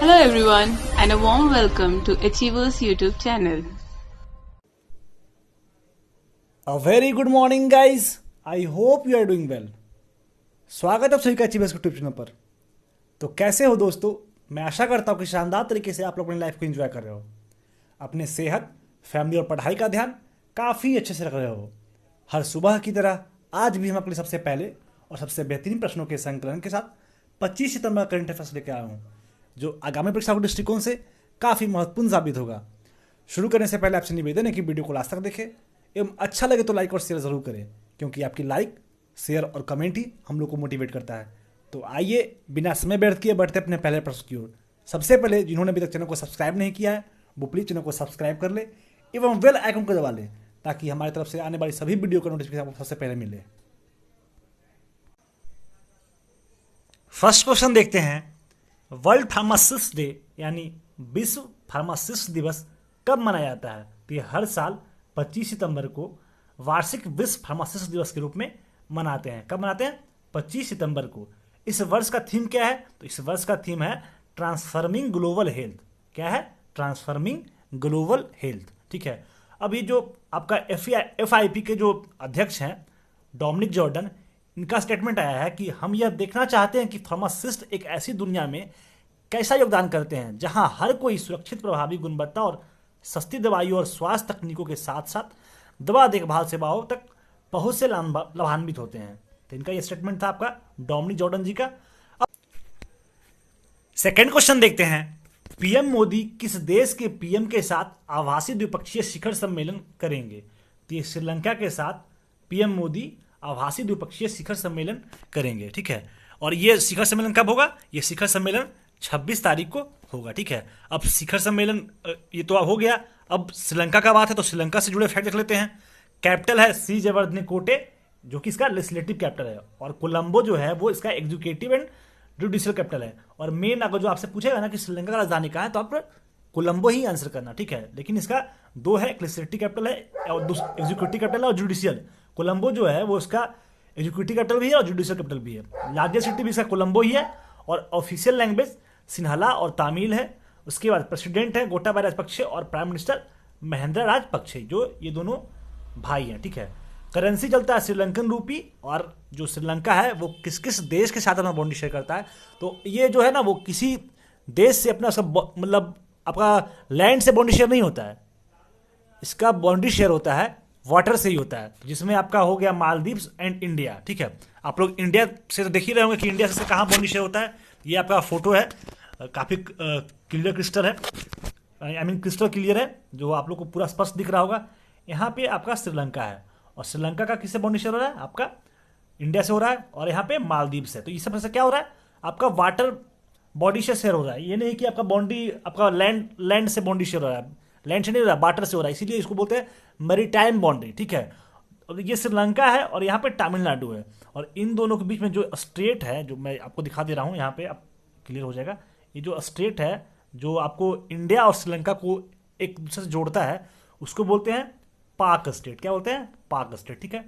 Hello everyone and a warm welcome to Achievers YouTube channel. A very good morning guys. I hope you are doing well. स्वागत है आप सभी का achievers YouTube channel पर। तो कैसे हो दोस्तों? मैं आशा करता हूँ कि शानदार तरीके से आप लोग अपनी लाइफ को एंजॉय कर रहे हो, अपने सेहत, फैमिली और पढ़ाई का ध्यान काफ़ी अच्छे से रख रहे हो। हर सुबह की तरह आज भी हम अपने सबसे पहले और सबसे बेहतरीन प्रश्नों के संकलन के साथ 25 सितंबर करंट अफेयर्स लेकर आया हूँ, जो आगामी परीक्षा के दृष्टिकोण से काफ़ी महत्वपूर्ण साबित होगा। शुरू करने से पहले आपसे निवेदन है कि वीडियो को लास्ट तक देखें एवं अच्छा लगे तो लाइक और शेयर ज़रूर करें, क्योंकि आपकी लाइक, शेयर और कमेंट ही हम लोग को मोटिवेट करता है। तो आइए बिना समय व्यर्थ किए बढ़ते अपने पहले प्रश्न की ओर। सबसे पहले जिन्होंने अभी तक चैनल को सब्सक्राइब नहीं किया है वो प्लीज़ चैनल को सब्सक्राइब कर ले एवं बेल आइकन को दबा ले, ताकि हमारी तरफ से आने वाली सभी वीडियो का नोटिफिकेशन आपको सबसे पहले मिले। फर्स्ट क्वेश्चन देखते हैं, वर्ल्ड फार्मासिस्ट डे यानी विश्व फार्मासिस्ट दिवस कब मनाया जाता है? तो ये हर साल 25 सितंबर को वार्षिक विश्व फार्मासिस्ट दिवस के रूप में मनाते हैं। कब मनाते हैं? 25 सितंबर को। इस वर्ष का थीम क्या है? तो इस वर्ष का थीम है ट्रांसफॉर्मिंग ग्लोबल हेल्थ। क्या है? Transforming global health. ठीक है। अब ये जो आपका FIP के जो अध्यक्ष हैं डोमिनिक जॉर्डन, इनका स्टेटमेंट आया है कि हम यह देखना चाहते हैं कि फार्मासिस्ट एक ऐसी दुनिया में कैसा योगदान करते हैं जहां हर कोई सुरक्षित, प्रभावी, गुणवत्ता और सस्ती दवाइयों और स्वास्थ्य तकनीकों के साथ साथ दवा देखभाल सेवाओं तक पहुंच से लाभान्वित होते हैं। तो इनका यह स्टेटमेंट था आपका डोमिनिक जॉर्डन जी का। अब सेकेंड क्वेश्चन देखते हैं, पीएम मोदी किस देश के पीएम के साथ आभासी द्विपक्षीय शिखर सम्मेलन करेंगे? तो ये श्रीलंका के साथ पीएम मोदी आभासी द्विपक्षीय शिखर सम्मेलन करेंगे। ठीक है। और ये शिखर सम्मेलन कब होगा? ये शिखर सम्मेलन 26 तारीख को होगा। ठीक है। अब शिखर सम्मेलन ये तो हो गया। अब श्रीलंका का बात है तो श्रीलंका से जुड़े फैक्ट देख लेते हैं। कैपिटल है सी जयवर्धने, जो कि इसका लेजिस्लेटिव कैपिटल है, और कोलंबो जो है वो इसका एग्जीक्यूटिव एंड जुडिशियल कैपिटल है। और मेन अगर जो आपसे पूछेगा ना कि श्रीलंका का राजधानी कहाँ है, तो आप कोलंबो ही आंसर करना। ठीक है। लेकिन इसका दो है, एक लेजिस्लेटिव कैपिटल है और एग्जीक्यूटिव कैपिटल है और जुडिशियल। कोलंबो जो है वो इसका एग्जीक्यूटिव कैपिटल भी है और जुडिशियल कैपिटल भी है। लार्जेस्ट सिटी भी इसका कोलंबो ही है और ऑफिशियल लैंग्वेज सिन्हाला और तमिल है। उसके बाद प्रेसिडेंट है गोटाबाया राजपक्षे और प्राइम मिनिस्टर महेंद्र राजपक्षे, जो ये दोनों भाई हैं। ठीक है। करेंसी चलता है श्रीलंकन रूपी, और जो श्रीलंका है वो किस किस देश के साथ अपना बॉन्डी शेयर करता है, तो ये जो है ना वो किसी देश से अपना मतलब आपका लैंड से बॉन्डी शेयर नहीं होता है, इसका बॉन्डी शेयर होता है वाटर से ही होता है, जिसमें आपका हो गया मालदीव्स एंड इंडिया। ठीक है। आप लोग इंडिया से तो देख ही रहे होंगे कि इंडिया से कहाँ बॉन्डी शेयर होता है। ये आपका फोटो है, काफ़ी क्लियर क्रिस्टल है, क्रिस्टल क्लियर है, जो आप लोग को पूरा स्पष्ट दिख रहा होगा। यहाँ पे आपका श्रीलंका है, और श्रीलंका का किससे बॉन्डी शेयर हो रहा है? आपका इंडिया से हो रहा है, और यहाँ पे मालदीव्स है। तो ये सब से क्या हो रहा है? आपका वाटर बॉडी से शेयर हो रहा है। ये नहीं कि आपका बॉन्डी आपका लैंड से बॉन्डी शेयर हो रहा है, लैंड से नहीं हो रहा है, वाटर से हो रहा है, इसीलिए इसको बोलते हैं मैरीटाइम बाउंड्री। ठीक है। और ये श्रीलंका है और यहाँ पे तमिलनाडु है, और इन दोनों के बीच में जो स्टेट है, जो मैं आपको दिखा दे रहा हूँ यहाँ पे, आप क्लियर हो जाएगा। ये जो स्टेट है जो आपको इंडिया और श्रीलंका को एक दूसरे से जोड़ता है, उसको बोलते हैं पाक स्टेट। क्या बोलते हैं? पाक स्टेट। ठीक है।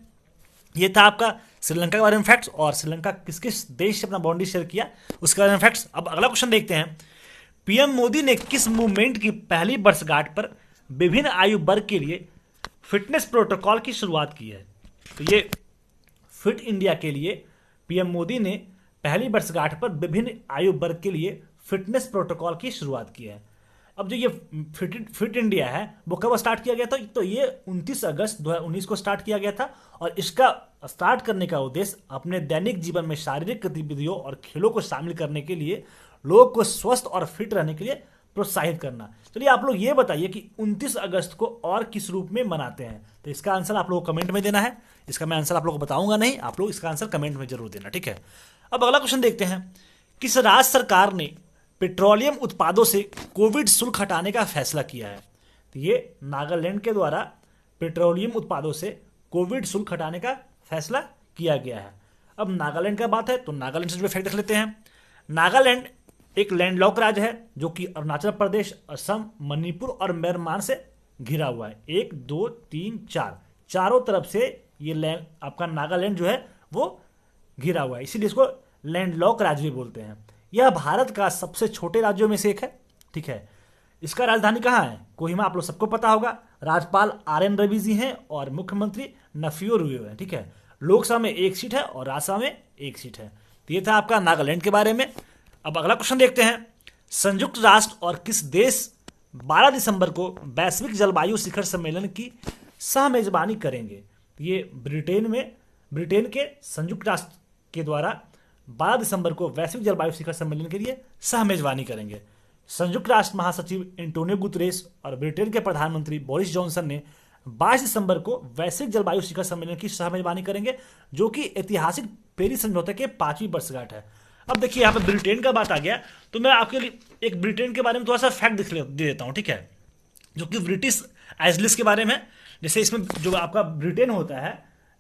ये था आपका श्रीलंका के बारे में फैक्ट्स, और श्रीलंका किस किस देश से अपना बाउंड्री शेयर किया उसके बारे में फैक्ट्स। अब अगला क्वेश्चन देखते हैं, पीएम मोदी ने किस मूवमेंट की पहली वर्षगांठ पर विभिन्न आयु वर्ग के लिए फिटनेस प्रोटोकॉल की शुरुआत की है? तो ये फिट इंडिया के लिए पीएम मोदी ने पहली वर्षगांठ पर विभिन्न आयु वर्ग के लिए फिटनेस प्रोटोकॉल की शुरुआत की है। अब जो ये फिट इंडिया है वो कब स्टार्ट किया गया था? तो ये 29 अगस्त 2019 को स्टार्ट किया गया था, और इसका स्टार्ट करने का उद्देश्य अपने दैनिक जीवन में शारीरिक गतिविधियों और खेलों को शामिल करने के लिए लोगों को स्वस्थ और फिट रहने के लिए प्रोत्साहित करना। चलिए आप लोग ये बताइए कि 29 अगस्त को और किस रूप में मनाते हैं? तो इसका आंसर आप लोग को कमेंट में देना है। इसका मैं आंसर आप लोग को बताऊंगा नहीं, आप लोग इसका आंसर कमेंट में जरूर देना। ठीक है। अब अगला क्वेश्चन देखते हैं, किस राज्य सरकार ने पेट्रोलियम उत्पादों से कोविड शुल्क हटाने का फैसला किया है? तो ये नागालैंड के द्वारा पेट्रोलियम उत्पादों से कोविड शुल्क हटाने का फैसला किया गया है। अब नागालैंड का बात है तो नागालैंड से जुड़े फैक्ट देख लेते हैं। नागालैंड एक लैंडलॉक राज्य है जो कि अरुणाचल प्रदेश, असम, मणिपुर और म्यांमार से घिरा हुआ है। 1 2 3 4 चारों तरफ से ये आपका नागालैंड जो है वो घिरा हुआ है, इसीलिए इसको लैंडलॉक राज्य भी बोलते हैं। यह भारत का सबसे छोटे राज्यों में से एक है। ठीक है, इसका राजधानी कहाँ है? कोहिमा, आप लोग सबको पता होगा। राज्यपाल RN रवि जी हैं और मुख्यमंत्री नफियो रुयो है। ठीक है, लोकसभा में 1 सीट है और राज्यसभा में 1 सीट है। तो ये था आपका नागालैंड के बारे में। अब अगला क्वेश्चन देखते हैं, संयुक्त राष्ट्र और किस देश 12 दिसंबर को वैश्विक जलवायु शिखर सम्मेलन की सह मेजबानी करेंगे? ये ब्रिटेन के संयुक्त राष्ट्र के द्वारा 12 दिसंबर को वैश्विक जलवायु शिखर सम्मेलन के लिए सह मेजबानी करेंगे। संयुक्त राष्ट्र महासचिव एंटोनियो गुतरेस और ब्रिटेन के प्रधानमंत्री बोरिस जॉनसन ने 22 दिसंबर को वैश्विक जलवायु शिखर सम्मेलन की सह मेजबानी करेंगे, जो कि ऐतिहासिक पेरिस समझौते के 5वीं वर्षगांठ है। अब देखिए यहाँ पे ब्रिटेन का बात आ गया, तो मैं आपके लिए एक ब्रिटेन के बारे में थोड़ा सा फैक्ट दे देता हूँ। ठीक है, जो कि ब्रिटिश आइसलैंड के बारे में। जैसे इसमें जो आपका ब्रिटेन होता है,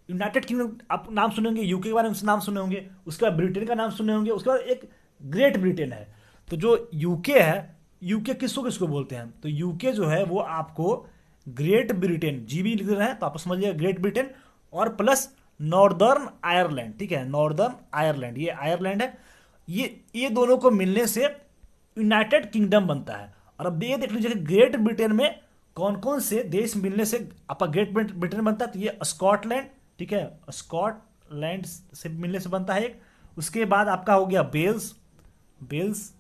यूनाइटेड किंगडम आप नाम सुने होंगे, यूके के बारे में नाम सुने होंगे, उसके बाद ब्रिटेन का नाम सुने होंगे, उसके बाद एक ग्रेट ब्रिटेन है। तो जो यूके है, यूके किसको बोलते हैं? तो यूके जो है वो आपको ग्रेट ब्रिटेन, जीबी लिख रहे हैं तो आप समझिए ग्रेट ब्रिटेन और प्लस नॉर्दर्न आयरलैंड। ठीक है, नॉर्दर्न आयरलैंड, ये आयरलैंड है, ये दोनों को मिलने से यूनाइटेड किंगडम बनता है। और अब ये देख लीजिए कि ग्रेट ब्रिटेन में कौन कौन से देश मिलने से आपका ग्रेट ब्रिटेन बनता है। तो ये स्कॉटलैंड, ठीक है, स्कॉटलैंड से मिलने से बनता है एक। उसके बाद आपका हो गया वेल्स,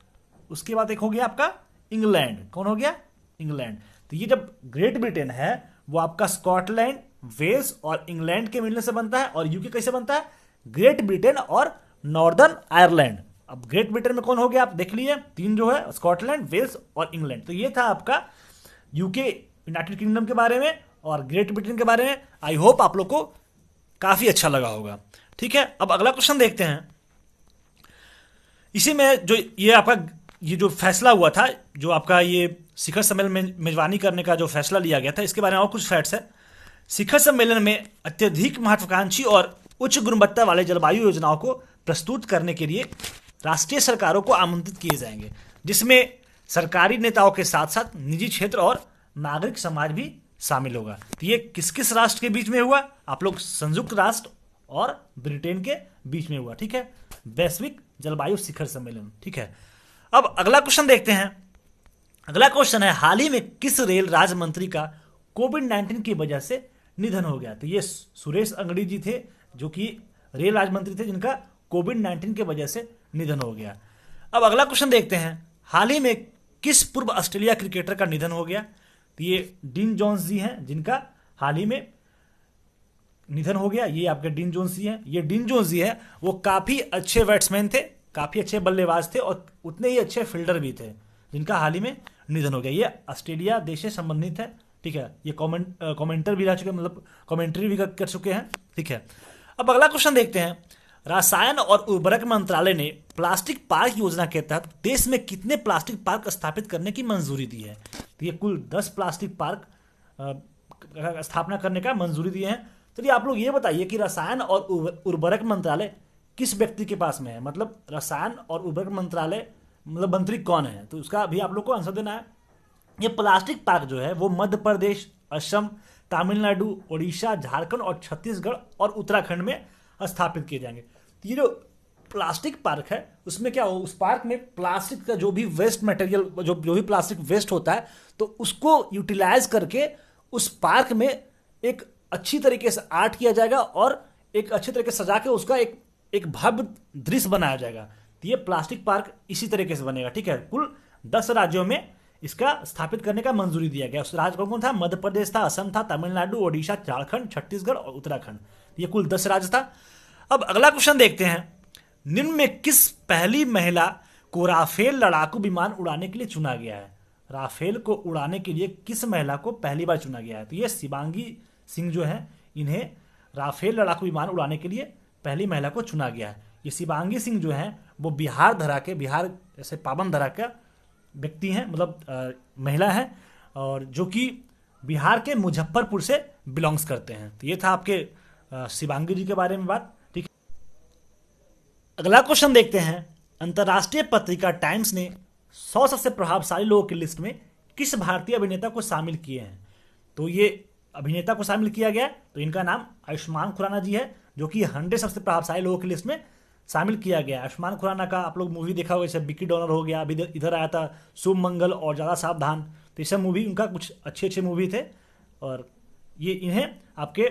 उसके बाद एक हो गया आपका इंग्लैंड। कौन हो गया? इंग्लैंड। तो ये जब ग्रेट ब्रिटेन है वो आपका स्कॉटलैंड, वेल्स और इंग्लैंड के मिलने से बनता है। और यूके कैसे बनता है? ग्रेट ब्रिटेन और नॉर्दर्न आयरलैंड। अब ग्रेट ब्रिटेन में कौन हो गया आप देख लीजिए, 3 जो है, स्कॉटलैंड, वेल्स और इंग्लैंड। तो ये था आपका यूके यूनाइटेड किंगडम के बारे में और ग्रेट ब्रिटेन के बारे में। आई होप आप लोग को काफी अच्छा लगा होगा। ठीक है, अब अगला क्वेश्चन देखते हैं। इसी में जो ये जो फैसला हुआ था, जो आपका ये शिखर सम्मेलन में मेजबानी करने का जो फैसला लिया गया था, इसके बारे में और कुछ फैक्ट्स है। शिखर सम्मेलन में अत्यधिक महत्वाकांक्षी और उच्च गुणवत्ता वाले जलवायु योजनाओं को प्रस्तुत करने के लिए राष्ट्रीय सरकारों को आमंत्रित किए जाएंगे, जिसमें सरकारी नेताओं के साथ साथ निजी क्षेत्र और नागरिक समाज भी शामिल होगा। तो ये किस किस राष्ट्र के बीच में हुआ? आप लोग संयुक्त राष्ट्र और ब्रिटेन के बीच में हुआ। ठीक है, वैश्विक जलवायु शिखर सम्मेलन। ठीक है, अब अगला क्वेश्चन देखते हैं। अगला क्वेश्चन है, हाल ही में किस रेल राज्य मंत्री का कोविड-19 की वजह से निधन हो गया? तो ये सुरेश अंगड़ी जी थे, जो कि रेल राज्य मंत्री थे, जिनका कोविड-19 की वजह से निधन हो गया। अब अगला क्वेश्चन देखते हैं, हाल ही में किस पूर्व ऑस्ट्रेलिया क्रिकेटर का निधन हो गया? तो ये डीन जोन्स जी हैं, जिनका हाल ही में निधन हो गया। ये आपके डीन जोन्स जी हैं। ये डीन जोन्स जी है, वो काफी अच्छे बैट्समैन थे, काफी अच्छे बल्लेबाज थे और उतने ही अच्छे फील्डर भी थे, जिनका हाल ही में निधन हो गया। ये ऑस्ट्रेलिया देश से संबंधित है। ठीक है, ये कमेंटर भी रह चुके, मतलब कमेंट्री भी कर चुके हैं। ठीक है, अब अगला क्वेश्चन देखते हैं। रसायन और उर्वरक मंत्रालय ने प्लास्टिक पार्क योजना के तहत देश में कितने प्लास्टिक पार्क स्थापित करने की मंजूरी दी है? तो ये कुल 10 प्लास्टिक पार्क स्थापना करने का मंजूरी दिए हैं। चलिए आप लोग ये बताइए कि रसायन और उर्वरक मंत्रालय किस व्यक्ति के पास में है? मतलब रसायन और उर्वरक मंत्रालय मतलब मंत्री कौन है? तो उसका भी आप लोग को आंसर देना है। ये प्लास्टिक पार्क जो है वो मध्य प्रदेश, असम, तमिलनाडु, उड़ीसा, झारखंड और छत्तीसगढ़ और उत्तराखंड में स्थापित किए जाएंगे। तो ये जो प्लास्टिक पार्क है उसमें क्या हो, उस पार्क में प्लास्टिक का जो भी वेस्ट मटेरियल, जो भी प्लास्टिक वेस्ट होता है, तो उसको यूटिलाइज करके उस पार्क में एक अच्छी तरीके से आर्ट किया जाएगा और एक अच्छे तरीके से सजा के उसका एक भव्य दृश्य बनाया जाएगा। तो ये प्लास्टिक पार्क इसी तरीके से बनेगा। ठीक है, कुल 10 राज्यों में इसका स्थापित करने का मंजूरी दिया गया। उस राज्य कौन था? मध्य प्रदेश था, असम था, तमिलनाडु, ओडिशा, झारखंड, छत्तीसगढ़ और उत्तराखंड। ये कुल 10 राज्य था। अब अगला क्वेश्चन देखते हैं, निम्न में किस पहली महिला को राफेल लड़ाकू विमान उड़ाने के लिए चुना गया है? राफेल को उड़ाने के लिए किस महिला को पहली बार चुना गया है? तो ये शिवांगी सिंह जो है, इन्हें राफेल लड़ाकू विमान उड़ाने के लिए पहली महिला को चुना गया है। ये शिवांगी सिंह जो है वो बिहार जैसे पावन धरा का व्यक्ति हैं, मतलब महिला है, और जो कि बिहार के मुजफ्फरपुर से बिलोंग्स करते हैं। तो ये था आपके शिवांगी जी के बारे में बात। ठीक, अगला क्वेश्चन देखते हैं। अंतर्राष्ट्रीय पत्रिका टाइम्स ने 100 सबसे प्रभावशाली लोगों की लिस्ट में किस भारतीय अभिनेता को शामिल किए हैं? तो ये अभिनेता को शामिल किया गया, तो इनका नाम आयुष्मान खुराना जी है, जो कि 100 सबसे प्रभावशाली लोगों की लिस्ट में शामिल किया गया है। आयुष्मान खुराना का आप लोग मूवी देखा होगा, जैसे बिकी डोनर हो गया, अभी इधर आया था शुभ मंगल और ज़्यादा सावधान, तो ये सब मूवी उनका कुछ अच्छे अच्छे मूवी थे। और ये इन्हें आपके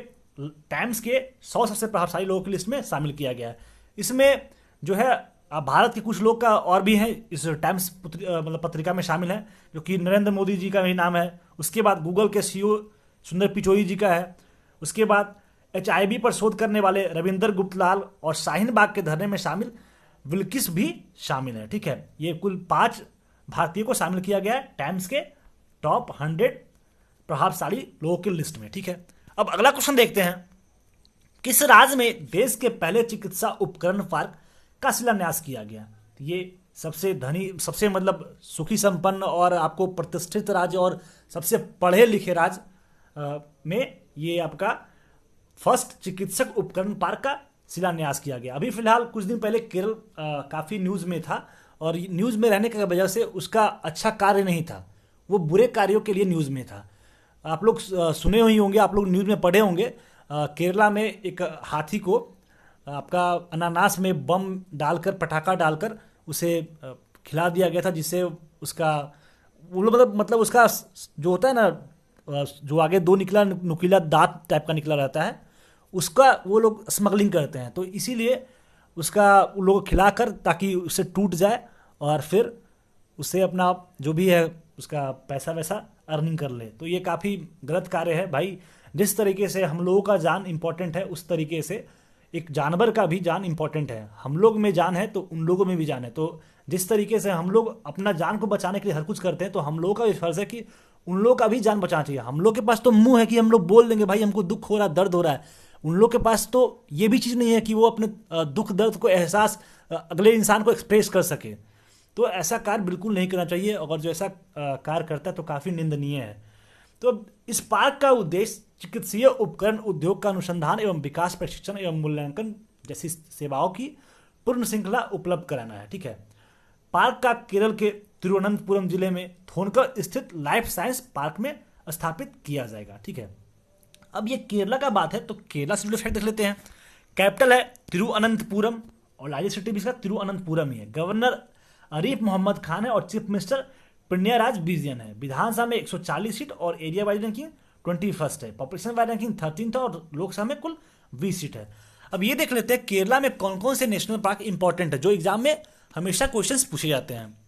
टाइम्स के 100 सबसे प्रभावशाली लोगों की लिस्ट में शामिल किया गया है। इसमें जो है भारत के कुछ लोग का और भी हैं इस टाइम्स मतलब पत्रिका में शामिल हैं, जो कि नरेंद्र मोदी जी का भी नाम है। उसके बाद गूगल के सीईओ सुंदर पिचोई जी का है। उसके बाद HIV पर शोध करने वाले रविंदर गुप्तलाल और शाहीन बाग के धरने में शामिल विल्किस भी शामिल है। ठीक है, ये कुल 5 भारतीयों को शामिल किया गया है टाइम्स के टॉप 100 प्रभावशाली लोगों की लिस्ट में। ठीक है, अब अगला क्वेश्चन देखते हैं, किस राज्य में देश के पहले चिकित्सा उपकरण पार्क का शिलान्यास किया गया? ये सबसे धनी, सबसे मतलब सुखी संपन्न और आपको प्रतिष्ठित राज्य और सबसे पढ़े लिखे राज्य में ये आपका फर्स्ट चिकित्सक उपकरण पार्क का शिलान्यास किया गया। अभी फिलहाल कुछ दिन पहले केरल काफ़ी न्यूज़ में था, और न्यूज़ में रहने की वजह से उसका अच्छा कार्य नहीं था, वो बुरे कार्यों के लिए न्यूज़ में था। आप लोग सुने ही होंगे, आप लोग न्यूज़ में पढ़े होंगे, केरला में एक हाथी को आपका अनानास में बम डालकर, पटाखा डालकर उसे खिला दिया गया था, जिससे उसका वो मतलब उसका जो होता है ना, जो आगे 2 निकला नुकीला दांत टाइप का निकला रहता है, उसका वो लोग स्मगलिंग करते हैं। तो इसीलिए उसका वो लोग खिलाकर ताकि उससे टूट जाए और फिर उससे अपना जो भी है उसका पैसा वैसा अर्निंग कर ले। तो ये काफ़ी गलत कार्य है भाई। जिस तरीके से हम लोगों का जान इंपॉर्टेंट है, उस तरीके से एक जानवर का भी जान इंपॉर्टेंट है। हम लोग में जान है तो उन लोगों में भी जान है। तो जिस तरीके से हम लोग अपना जान को बचाने के लिए हर कुछ करते हैं, तो हम लोगों का भी फर्ज है कि उन लोगों का भी जान बचाना चाहिए। हम लोग के पास तो मुंह है कि हम लोग बोल देंगे भाई हमको दुख हो रहा है, दर्द हो रहा है। उन लोग के पास तो ये भी चीज़ नहीं है कि वो अपने दुख दर्द को एहसास अगले इंसान को एक्सप्रेस कर सके। तो ऐसा कार्य बिल्कुल नहीं करना चाहिए, और जो ऐसा कार्य करता है तो काफ़ी निंदनीय है। तो अब इस पार्क का उद्देश्य चिकित्सीय उपकरण उद्योग का अनुसंधान एवं विकास, प्रशिक्षण एवं मूल्यांकन जैसी सेवाओं की पूर्ण श्रृंखला उपलब्ध कराना है। ठीक है, पार्क का केरल के तिरुवनंतपुरम जिले में थोनकर स्थित लाइफ साइंस पार्क में स्थापित किया जाएगा। ठीक है, अब ये केरला का बात है तो केरला से जुड़े फैक्ट देख लेते हैं। कैपिटल है तिरुवनंतपुरम और लार्जेस्ट सिटी भी इसका तिरुवनंतपुरम ही है। गवर्नर आरिफ मोहम्मद खान है और चीफ मिनिस्टर पिण्यराज बिजयन है। विधानसभा में 140 सीट और एरिया वाइज रैंकिंग 21 है। पॉपुलेशन वाइज रैंकिंग 13 और लोकसभा में कुल 20 सीट है। अब ये देख लेते हैं केरला में कौन कौन से नेशनल पार्क इंपॉर्टेंट है, जो एग्जाम में हमेशा क्वेश्चंस पूछे जाते हैं।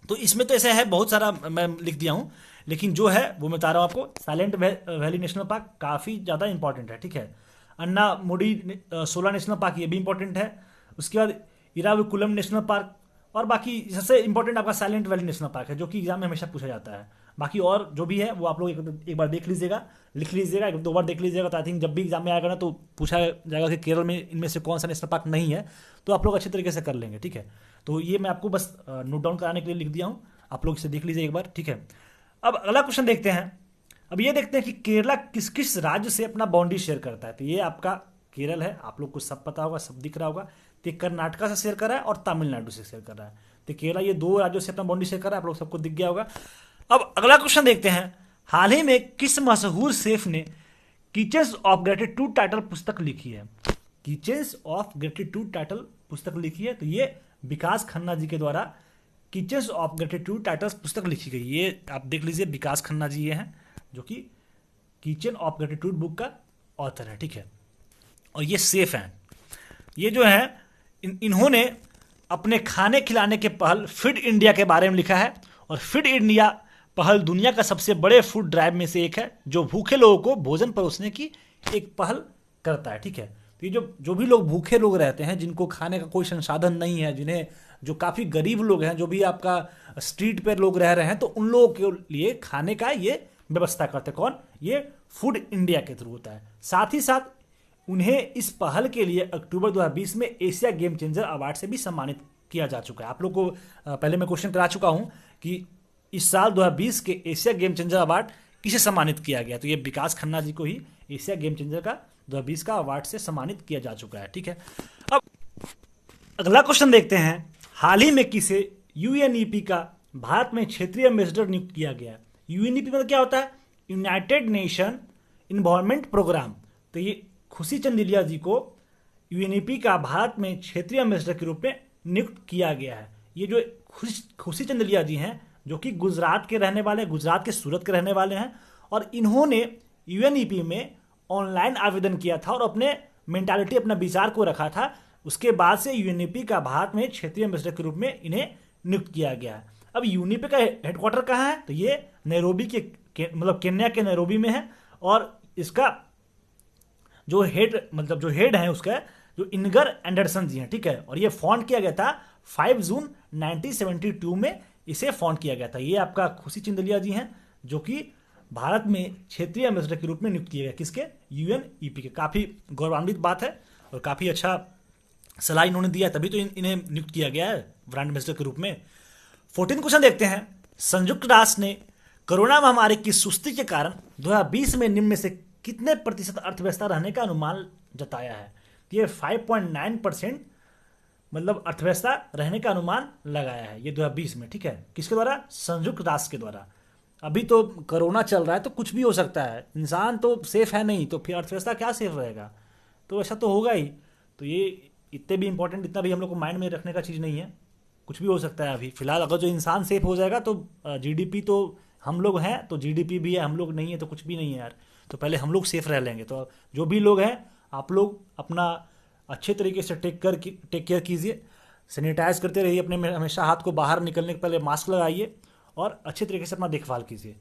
तो इसमें तो ऐसा है बहुत सारा मैं लिख दिया हूँ, लेकिन जो है वो मैं बता रहा हूँ आपको। साइलेंट वैली नेशनल पार्क काफ़ी ज़्यादा इंपॉर्टेंट है। ठीक है, अन्ना मुडी 16 नेशनल पार्क ये भी इंपॉर्टेंट है। उसके बाद इराविकुलम नेशनल पार्क, और बाकी सबसे इंपॉर्टेंट आपका साइलेंट वैली नेशनल पार्क है, जो कि एग्जाम में हमेशा पूछा जाता है। बाकी और जो भी है वो आप लोग एक बार देख लीजिएगा, लिख लीजिएगा, 1-2 बार देख लीजिएगा, तो आई थिंक जब भी एग्जाम में आएगा ना तो पूछा जाएगा कि केरल में इनमें से कौन सा नेशनल पार्क नहीं है, तो आप लोग अच्छे तरीके से कर लेंगे। ठीक है, तो ये मैं आपको बस नोट डाउन कराने के लिए लिख दिया हूँ, आप लोग इसे देख लीजिए एक बार। ठीक है, अब अगला क्वेश्चन देखते हैं। अब ये देखते हैं कि केरला किस किस राज्य से अपना बाउंड्री शेयर करता है। तो ये आपका केरल है, आप लोग को सब पता होगा, सब दिख रहा होगा। तो कर्नाटका से शेयर कर रहा है और तमिलनाडु से शेयर कर रहा है। तो केरला ये 2 राज्यों से अपना बाउंड्री शेयर कर रहा है, आप लोग सबको दिख गया होगा। अब अगला क्वेश्चन देखते हैं, हाल ही में किस मशहूर शेफ ने किचन्स ऑफ ग्रेटिट्यूड टाइटल पुस्तक लिखी है? किचन्स ऑफ ग्रेटिट्यूड टाइटल पुस्तक लिखी है, तो ये विकास खन्ना जी के द्वारा किचन्स ऑफ ग्रेटिट्यूड टाइटल्स पुस्तक लिखी गई। ये आप देख लीजिए, विकास खन्ना जी ये हैं जो कि किचन ऑफ ग्रेटिट्यूड बुक का ऑथर है। ठीक है, और ये सेफ हैं। ये जो है इन्होंने अपने खाने खिलाने के पहल फीड इंडिया के बारे में लिखा है, और फीड इंडिया पहल दुनिया का सबसे बड़े फूड ड्राइव में से एक है, जो भूखे लोगों को भोजन परोसने की एक पहल करता है। ठीक है, तो ये जो भी लोग भूखे लोग रहते हैं, जिनको खाने का कोई संसाधन नहीं है, जिन्हें जो काफ़ी गरीब लोग हैं, जो भी आपका स्ट्रीट पर लोग रह रहे हैं, तो उन लोगों के लिए खाने का ये व्यवस्था करते हैं। कौन? ये फूड इंडिया के थ्रू होता है। साथ ही साथ उन्हें इस पहल के लिए अक्टूबर 2020 में एशिया गेम चेंजर अवार्ड से भी सम्मानित किया जा चुका है। आप लोग को पहले मैं क्वेश्चन करा चुका हूं कि इस साल 2020 के एशिया गेम चेंजर अवार्ड किसे सम्मानित किया गया, तो ये विकास खन्ना जी को ही एशिया गेम चेंजर का 2020 का अवार्ड से सम्मानित किया जा चुका है। ठीक है, अब अगला क्वेश्चन देखते हैं, हाल ही में किसे यूएनईपी का भारत में क्षेत्रीय एम्बेसडर नियुक्त किया गया? यूएनईपी मतलब क्या होता है? United Nation Environment Programme. तो ये खुशी चंद दिलिया जी को यूएनईपी का भारत में क्षेत्रीय एम्बेसडर के रूप में नियुक्त किया गया है। ये जो खुशी चंदलिया जी हैं, जो कि गुजरात के रहने वाले हैं, गुजरात के सूरत के रहने वाले हैं, और इन्होंने यूएनईपी में ऑनलाइन आवेदन किया था और अपने मेंटालिटी, अपना विचार को रखा था। उसके बाद से यूएनईपी का भारत में क्षेत्रीय एम्बेसडर के रूप में इन्हें नियुक्त किया गया है। अब यूएनईपी का हेडक्वार्टर कहाँ है? तो ये नैरोबी मतलब केन्या के नैरोबी में है। और इसका जो हेड है उसका, जो इनगर एंडरसन जी हैं, ठीक है। और ये फॉन्ड किया गया था 5 जून 1972 में इसे फॉन्ड किया गया था। ये आपका खुशी चंदलिया जी हैं, जो कि भारत में क्षेत्रीय एम्बेसडर के रूप में नियुक्त किए गए। किसके? यूएनईपी के। काफी गौरवान्वित बात है और काफी अच्छा सलाह इन्होंने दिया, तभी तो इन्हें नियुक्त किया गया है ब्रांड एम्बेसडर के रूप में। 14 क्वेश्चन देखते हैं। संयुक्त राष्ट्र ने कोरोना महामारी की सुस्ती के कारण 2020 में निम्न में से कितने प्रतिशत अर्थव्यवस्था रहने का अनुमान जताया है? ये 5.9% मतलब अर्थव्यवस्था रहने का अनुमान लगाया है ये 2020 में, ठीक है। किसके द्वारा? संयुक्त राष्ट्र के द्वारा। अभी तो कोरोना चल रहा है तो कुछ भी हो सकता है, इंसान तो सेफ है नहीं, तो फिर अर्थव्यवस्था क्या सेफ रहेगा? तो ऐसा तो होगा ही। तो ये इतने भी इंपॉर्टेंट, इतना भी हम लोग को माइंड में रखने का चीज़ नहीं है, कुछ भी हो सकता है। अभी फिलहाल अगर जो इंसान सेफ हो जाएगा तो जीडीपी तो हम लोग हैं, तो जीडीपी भी है, हम लोग नहीं है तो कुछ भी नहीं है यार। तो पहले हम लोग सेफ रह लेंगे। तो जो भी लोग हैं, आप लोग अपना अच्छे तरीके से टेक केयर कीजिए, सैनिटाइज करते रहिए अपने में, हमेशा हाथ को बाहर निकलने के पहले मास्क लगाइए और अच्छे तरीके से अपना देखभाल कीजिए।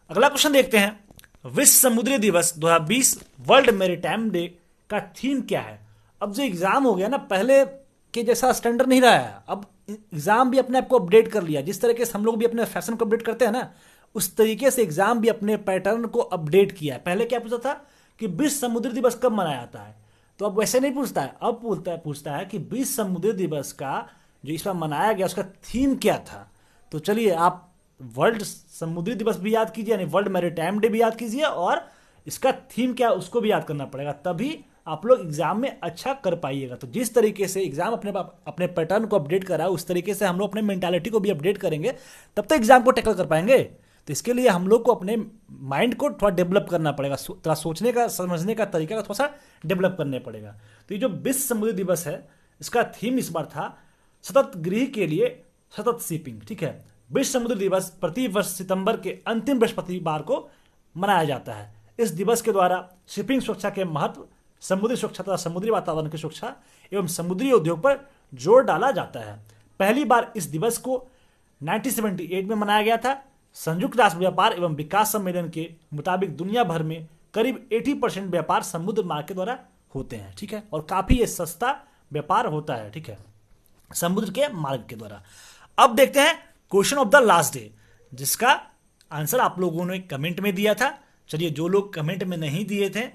अगला क्वेश्चन देखते हैं। विश्व समुद्री दिवस 2020 वर्ल्ड मैरीटाइम डे का थीम क्या है? अब जो एग्जाम हो गया ना, पहले के जैसा स्टैंडर्ड नहीं रहा है। अब एग्जाम भी अपने आप को अपडेट कर लिया। जिस तरीके से हम लोग भी अपने फैशन को अपडेट करते हैं ना, उस तरीके से एग्जाम भी अपने पैटर्न को अपडेट किया है। पहले क्या पूछता था कि विश्व समुद्री दिवस कब मनाया जाता है, तो अब वैसे नहीं पूछता है। अब पूछता है कि विश्व समुद्री दिवस का जो इस बार मनाया गया उसका थीम क्या था। तो चलिए, आप वर्ल्ड समुद्री दिवस भी याद कीजिए, यानी वर्ल्ड मैरीटाइम डे भी याद कीजिए, और इसका थीम क्या उसको भी याद करना पड़ेगा, तभी आप लोग एग्जाम में अच्छा कर पाइएगा। तो जिस तरीके से एग्जाम अपने पैटर्न को अपडेट करा है, उस तरीके से हम लोग अपने मेंटालिटी को भी अपडेट करेंगे, तब तक एग्जाम को टैकल कर पाएंगे। तो इसके लिए हम लोग को अपने माइंड को थोड़ा डेवलप करना पड़ेगा, थोड़ा सोचने का, समझने का तरीका का थोड़ा सा डेवलप करने पड़ेगा। तो ये जो विश्व समुद्री दिवस है, इसका थीम इस बार था सतत गृह के लिए सतत शिपिंग, ठीक है। विश्व समुद्री दिवस प्रति वर्ष सितंबर के अंतिम बृहस्पतिवार को मनाया जाता है। इस दिवस के द्वारा शिपिंग सुरक्षा के महत्व, समुद्री सुरक्षा तथा समुद्री वातावरण की सुरक्षा एवं समुद्री उद्योग पर जोर डाला जाता है। पहली बार इस दिवस को 1978 में मनाया गया था। संयुक्त राष्ट्र व्यापार एवं विकास सम्मेलन के मुताबिक दुनिया भर में करीब 80% व्यापार समुद्र मार्ग के द्वारा होते हैं, ठीक है। और काफी ये सस्ता व्यापार होता है, ठीक है, समुद्र के मार्ग के द्वारा। अब देखते हैं question of the last day, जिसका आंसर आप लोगों ने कमेंट में दिया था। चलिए, जो लोग कमेंट में नहीं दिए थे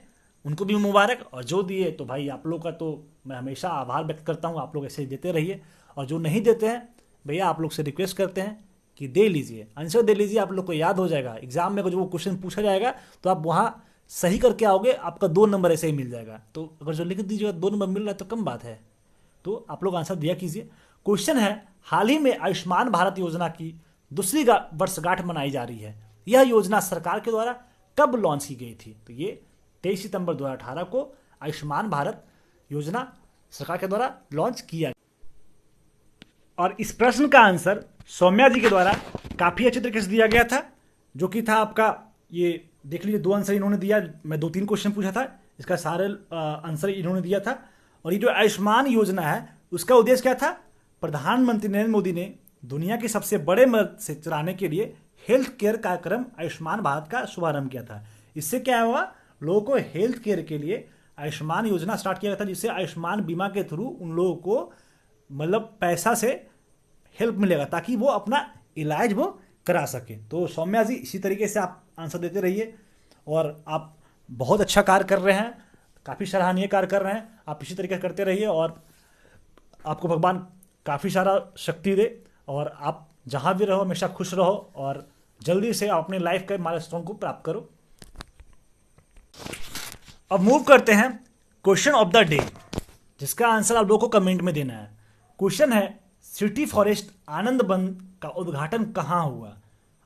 उनको भी मुबारक, और जो दिए तो भाई आप लोग का तो मैं हमेशा आभार व्यक्त करता हूँ। आप लोग ऐसे ही देते रहिए, और जो नहीं देते हैं भैया, आप लोग से रिक्वेस्ट करते हैं कि दे लीजिए, आंसर दे लीजिए। आप लोग को याद हो जाएगा एग्जाम में, जो वो क्वेश्चन पूछा जाएगा तो आप वहाँ सही करके आओगे, आपका 2 नंबर ऐसे ही मिल जाएगा। तो अगर जो लिख दीजिएगा 2 नंबर मिल रहा है तो कम बात है। तो आप लोग आंसर दिया कीजिए। क्वेश्चन है, हाल ही में आयुष्मान भारत योजना की दूसरी वर्षगांठ मनाई जा रही है। यह योजना सरकार के द्वारा कब लॉन्च की गई थी? तो ये 23 सितंबर 2018 को आयुष्मान भारत योजना सरकार के द्वारा लॉन्च किया। और इस प्रश्न का आंसर सौम्या जी के द्वारा काफी अच्छे तरीके से दिया गया था, जो कि था आपका, ये देख लीजिए 2 आंसर इन्होंने दिया। मैं 2-3 क्वेश्चन पूछा था, इसका सारे आंसर इन्होंने दिया था। और ये जो आयुष्मान योजना है, उसका उद्देश्य क्या था? प्रधानमंत्री नरेंद्र मोदी ने दुनिया के सबसे बड़े मर्द से चलाने के लिए हेल्थ केयर कार्यक्रम आयुष्मान भारत का शुभारंभ किया था। इससे क्या हुआ, लोगों को हेल्थ केयर के लिए आयुष्मान योजना स्टार्ट किया गया था, जिससे आयुष्मान बीमा के थ्रू उन लोगों को मतलब पैसा से हेल्प मिलेगा, ताकि वो अपना इलाज वो करा सके। तो सौम्या जी, इसी तरीके से आप आंसर देते रहिए, और आप बहुत अच्छा कार्य कर रहे हैं, काफ़ी सराहनीय कार्य कर रहे हैं। आप इसी तरीके से करते रहिए, और आपको भगवान काफ़ी सारा शक्ति दे, और आप जहाँ भी रहो हमेशा खुश रहो, और जल्दी से अपने लाइफ के माइलस्टोन को प्राप्त करो। अब मूव करते हैं क्वेश्चन ऑफ द डे, जिसका आंसर आप लोगों को कमेंट में देना है। क्वेश्चन है, सिटी फॉरेस्ट आनंद वन का उद्घाटन कहाँ हुआ?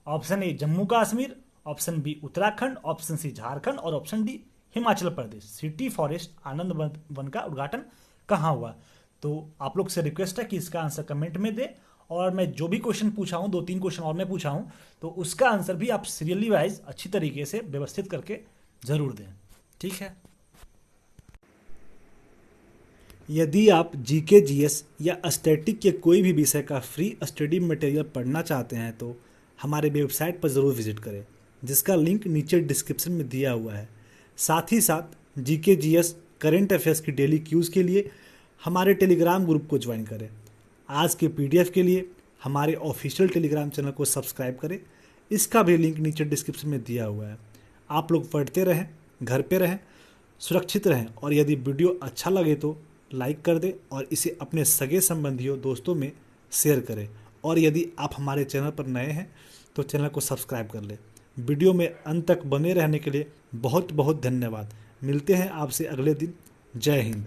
Option A Jammu Kashmir, option B Uttarakhand, option C Jharkhand और option D Himachal Pradesh. City forest Anand Van का उद्घाटन कहाँ हुआ? तो आप लोग से रिक्वेस्ट है कि इसका आंसर कमेंट में दे, और मैं जो भी क्वेश्चन पूछा हूँ, 2-3 क्वेश्चन और मैं पूछा हूँ, तो उसका आंसर भी आप सीरियली वाइज अच्छी तरीके से व्यवस्थित करके जरूर दें। ठीक है। यदि आप जीके, जीएस या स्टैटिक के कोई भी विषय का फ्री स्टडी मटेरियल पढ़ना चाहते हैं तो हमारे वेबसाइट पर ज़रूर विजिट करें, जिसका लिंक नीचे डिस्क्रिप्शन में दिया हुआ है। साथ ही साथ जीके, जीएस, करंट अफेयर्स की डेली क्यूज़ के लिए हमारे टेलीग्राम ग्रुप को ज्वाइन करें। आज के पीडीएफ के लिए हमारे ऑफिशियल टेलीग्राम चैनल को सब्सक्राइब करें, इसका भी लिंक नीचे डिस्क्रिप्शन में दिया हुआ है। आप लोग पढ़ते रहें, घर पे रहें, सुरक्षित रहें, और यदि वीडियो अच्छा लगे तो लाइक कर दें और इसे अपने सगे संबंधियों, दोस्तों में शेयर करें। और यदि आप हमारे चैनल पर नए हैं तो चैनल को सब्सक्राइब कर लें। वीडियो में अंत तक बने रहने के लिए बहुत बहुत धन्यवाद। मिलते हैं आपसे अगले दिन। जय हिंद।